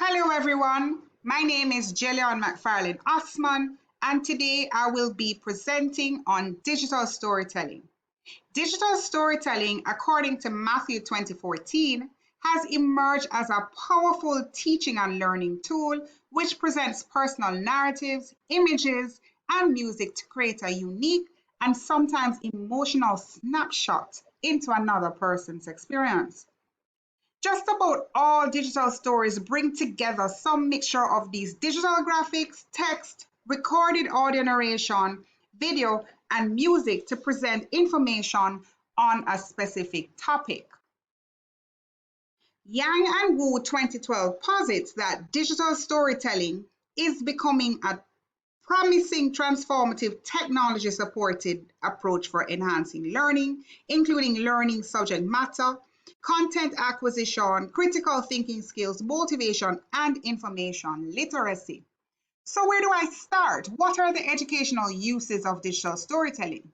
Hello everyone, my name is M.M.McFarlane-Ossmann and today I will be presenting on digital storytelling. Digital storytelling, according to Matthew 2014, has emerged as a powerful teaching and learning tool which presents personal narratives, images, and music to create a unique and sometimes emotional snapshot into another person's experience. Just about all digital stories bring together some mixture of these digital graphics, text, recorded audio narration, video, and music to present information on a specific topic. Yang and Wu 2012 posits that digital storytelling is becoming a promising transformative technology supported approach for enhancing learning, including learning subject matter, content acquisition, critical thinking skills, motivation, and information literacy. So, where do I start? What are the educational uses of digital storytelling?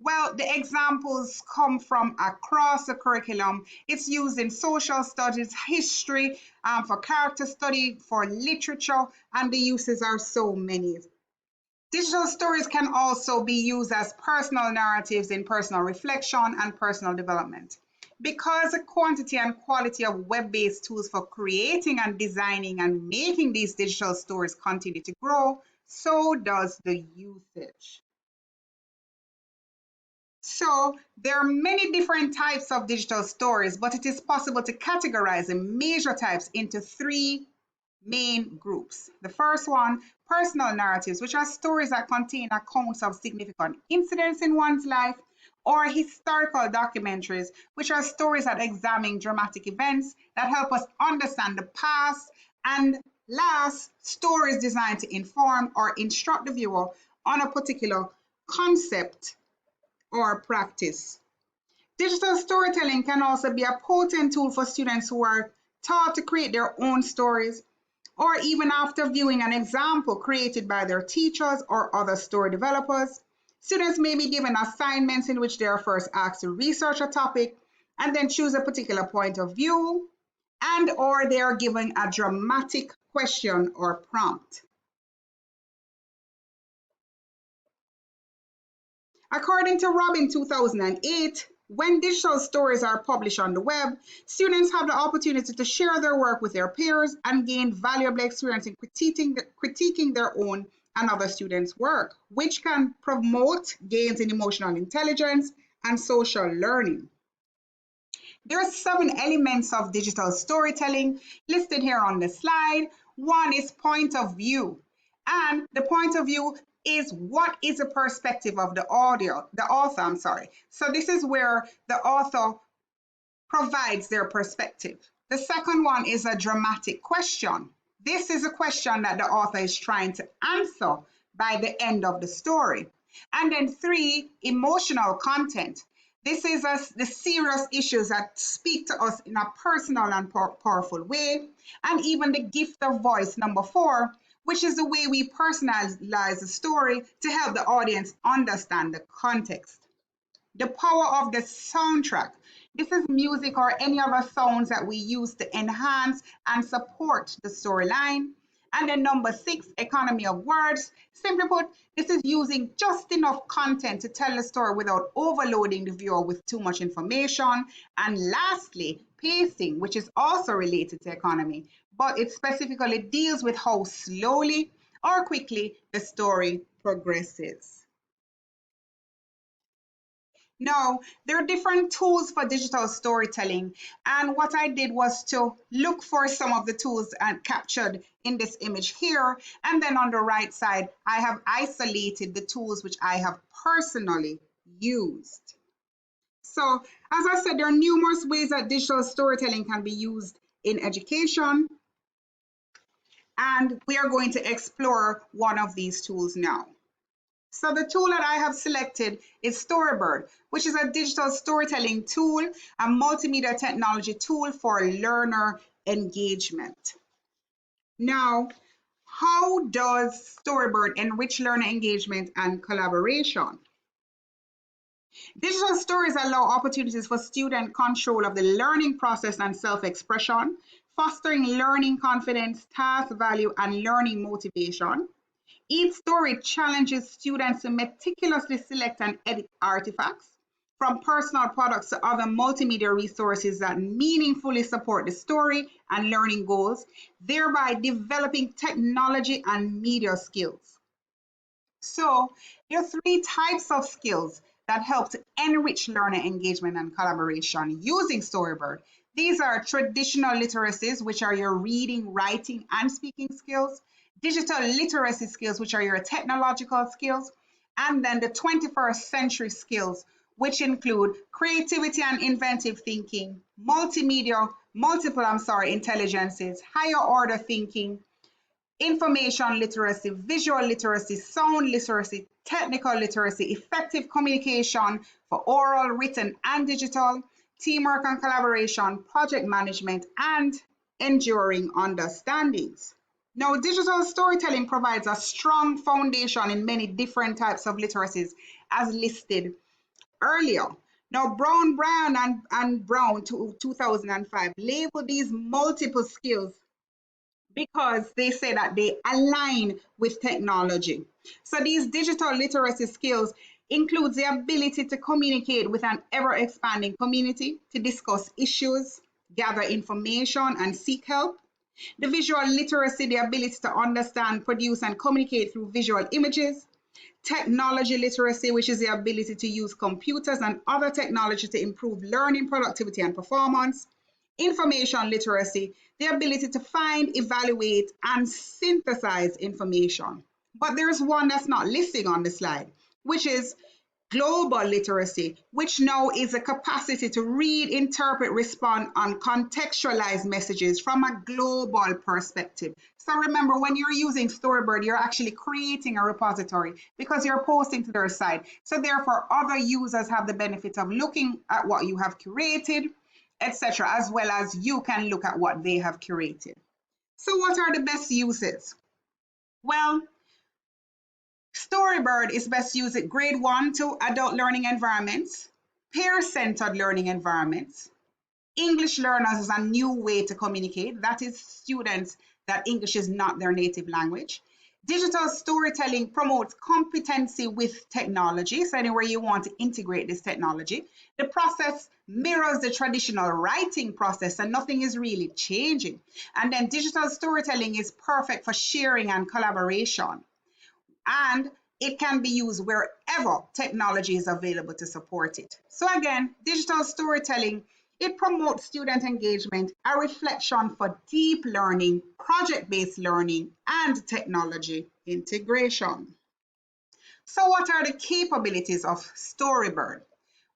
Well, the examples come from across the curriculum. It's used in social studies, history, for character study, for literature, and the uses are so many. Digital stories can also be used as personal narratives in personal reflection and personal development. Because the quantity and quality of web-based tools for creating and designing and making these digital stories continue to grow, so does the usage. So there are many different types of digital stories, but it is possible to categorize the major types into three main groups. The first one, personal narratives, which are stories that contain accounts of significant incidents in one's life, or historical documentaries, which are stories that examine dramatic events that help us understand the past, and last, stories designed to inform or instruct the viewer on a particular concept or practice. Digital storytelling can also be a potent tool for students who are taught to create their own stories, or even after viewing an example created by their teachers or other story developers. Students may be given assignments in which they are first asked to research a topic and then choose a particular point of view, and or they are given a dramatic question or prompt. According to Robin 2008, when digital stories are published on the web, students have the opportunity to share their work with their peers and gain valuable experience in critiquing their own and other students' work, which can promote gains in emotional intelligence and social learning. There are 7 elements of digital storytelling listed here on the slide. One is point of view, and the point of view is what is the perspective of the author, I'm sorry. So this is where the author provides their perspective. The second one is a dramatic question. This is a question that the author is trying to answer by the end of the story. And then 3, emotional content. This is the serious issues that speak to us in a personal and powerful way. And even the gift of voice, number 4, which is the way we personalize the story to help the audience understand the context. The power of the soundtrack. This is music or any other sounds that we use to enhance and support the storyline. And then number 6, economy of words. Simply put, this is using just enough content to tell the story without overloading the viewer with too much information. And lastly, pacing, which is also related to economy, but it specifically deals with how slowly or quickly the story progresses. Now, there are different tools for digital storytelling, and what I did was to look for some of the tools captured in this image here, and then on the right side, I have isolated the tools which I have personally used. So, as I said, there are numerous ways that digital storytelling can be used in education, and we are going to explore one of these tools now. So the tool that I have selected is Storyboard, which is a digital storytelling tool, a multimedia technology tool for learner engagement. Now, how does Storyboard enrich learner engagement and collaboration? Digital stories allow opportunities for student control of the learning process and self-expression. fostering learning confidence, task value, and learning motivation. Each story challenges students to meticulously select and edit artifacts, from personal products to other multimedia resources that meaningfully support the story and learning goals, thereby developing technology and media skills. So there are three types of skills that help to enrich learner engagement and collaboration using Storyboard. These are traditional literacies, which are your reading, writing, and speaking skills, digital literacy skills, which are your technological skills, and then the 21st century skills, which include creativity and inventive thinking, intelligences, higher order thinking, information literacy, visual literacy, sound literacy, technical literacy, effective communication for oral, written, and digital, teamwork and collaboration, project management, and enduring understandings. Now, digital storytelling provides a strong foundation in many different types of literacies as listed earlier. Now, Brown, and Brown 2005 labeled these multiple skills because they say that they align with technology. So these digital literacy skills includes the ability to communicate with an ever expanding community, to discuss issues, gather information, and seek help. The visual literacy, the ability to understand, produce, and communicate through visual images. Technology literacy, which is the ability to use computers and other technology to improve learning, productivity, and performance. Information literacy, the ability to find, evaluate, and synthesize information. But there's one that's not listed on the slide, which is global literacy, which now is a capacity to read, interpret, respond, and contextualize messages from a global perspective. So remember, when you're using Storyboard, you're actually creating a repository because you're posting to their site. So therefore, other users have the benefit of looking at what you have curated, etc., as well as you can look at what they have curated. So what are the best uses? Well, Storybird is best used at grade 1 to adult learning environments, peer-centered learning environments. English learners is a new way to communicate. That is students that English is not their native language. Digital storytelling promotes competency with technology. So anywhere you want to integrate this technology, the process mirrors the traditional writing process and nothing is really changing. And then digital storytelling is perfect for sharing and collaboration. And it can be used wherever technology is available to support it. So again, digital storytelling, it promotes student engagement, a reflection for deep learning, project-based learning, and technology integration. So what are the capabilities of Storybird?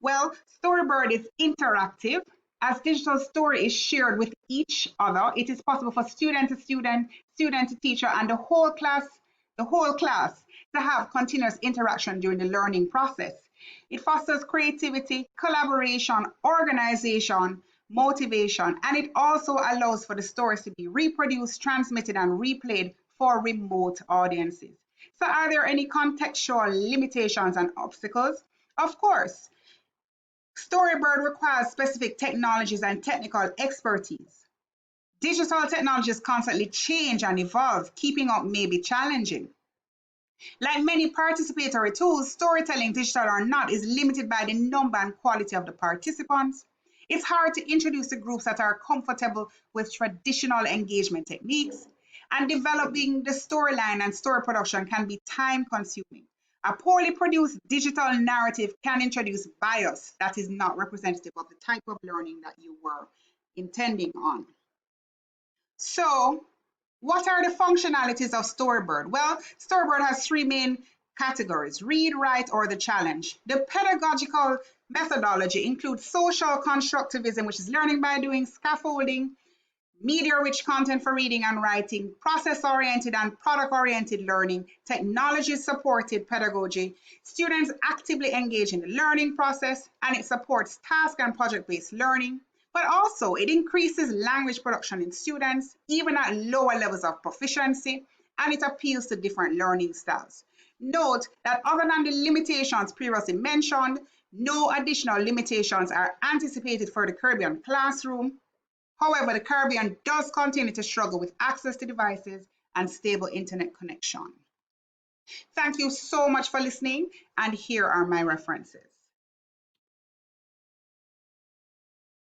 Well, Storybird is interactive. As digital story is shared with each other, it is possible for student to student, student to teacher, and the whole class to have continuous interaction during the learning process. It fosters creativity, collaboration, organization, motivation, and it also allows for the stories to be reproduced, transmitted, and replayed for remote audiences. So are there any contextual limitations and obstacles? Of course, Storybird requires specific technologies and technical expertise. Digital technologies constantly change and evolve. Keeping up may be challenging. Like many participatory tools, storytelling, digital or not, is limited by the number and quality of the participants. It's hard to introduce to groups that are comfortable with traditional engagement techniques, and developing the storyline and story production can be time consuming. A poorly produced digital narrative can introduce bias that is not representative of the type of learning that you were intending on. So, what are the functionalities of Storybird? Well, Storybird has three main categories: read, write, or the challenge. The pedagogical methodology includes social constructivism, which is learning by doing, scaffolding, media-rich content for reading and writing, process-oriented and product-oriented learning, technology-supported pedagogy. Students actively engage in the learning process, and it supports task and project-based learning. But also, it increases language production in students, even at lower levels of proficiency, and it appeals to different learning styles. Note that other than the limitations previously mentioned, no additional limitations are anticipated for the Caribbean classroom. However, the Caribbean does continue to struggle with access to devices and stable internet connection. Thank you so much for listening, and here are my references.